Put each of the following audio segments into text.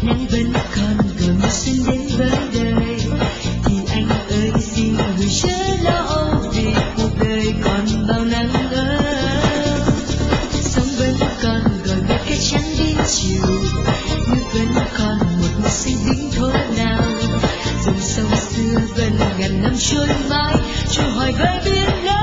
nắng vẫn còn gợi mưa xuân đến với đời, thì anh ơi xin gửi chớ lo âu vì cuộc đời còn bao nắng ấm. Sóng vẫn còn gọi một cái trắng đến chiều, nước vẫn còn một màu xanh đỉnh thố nào, dòng sông xưa vẫn ngàn năm trôi mãi trôi hoài với biển lớn.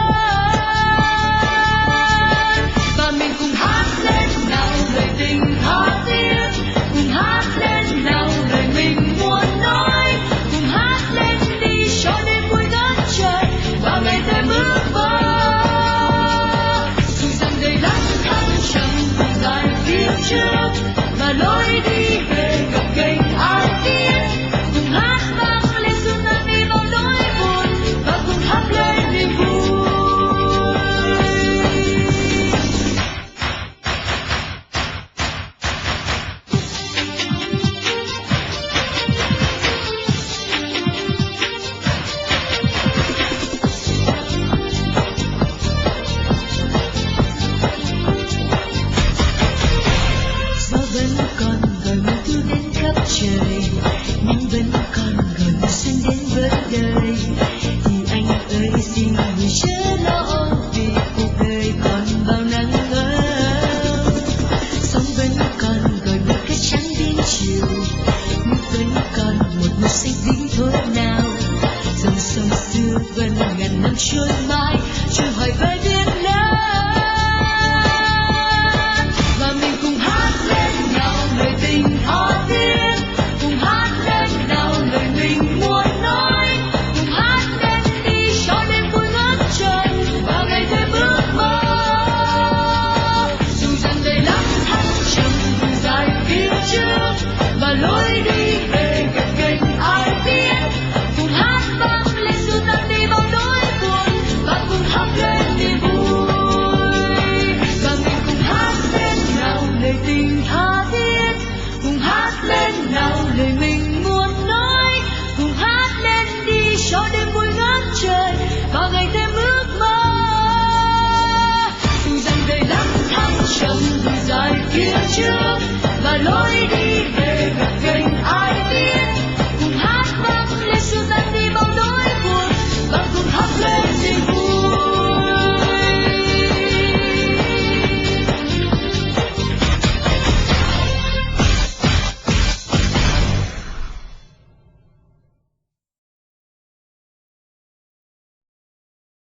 Và mình cùng hát lên nào lời tình tha thiết, cùng hát lên nào lời mình muốn nói, cùng hát lên đi cho đêm vui ngất trời và ngày thêm ước mơ. Dù rằng đầy lắm thăng trầm dài phía trước và lối đi về gập ghềnh ai biết, cùng hát vang lên xua tan đi bao nỗi buồn và cùng hát lên niềm vui. Gió vẫn còn gọi mùa thu đến khắp trời, nắng vẫn còn gọi mùa xuân đến với đời, thì anh ơi xin gửi chớ lo âu vì cuộc đời còn bao nắng ấm. Sóng vẫn còn gọi một cái trắng đến chiều, nước vẫn còn một màu xanh vĩnh thối nào, dòng sông xưa vẫn ngàn năm trôi mãi trôi hoài với biển lớn. Và mình cùng hát lên nào lời tình tha thiết, cùng hát lên nào lời mình muốn nói, cùng hát lên đi cho đêm vui ngất trời và ngày thêm ước mơ. Dù rằng đầy lắm thăng trầm dài phía trước và lối đi về gập ghềnh ai biết, cùng hát vang lên xua tan đi bao nỗi buồn và cùng hát lên niềm vui. Và mình cùng hát lên nào lời tình tha thiết, cùng hát lên nào lời mình muốn nói, cùng hát lên đi cho đêm vui ngất trời và ngày thêm ước mơ. Dù rằng đầy lắm thăng trầm dài phía trước và lối đi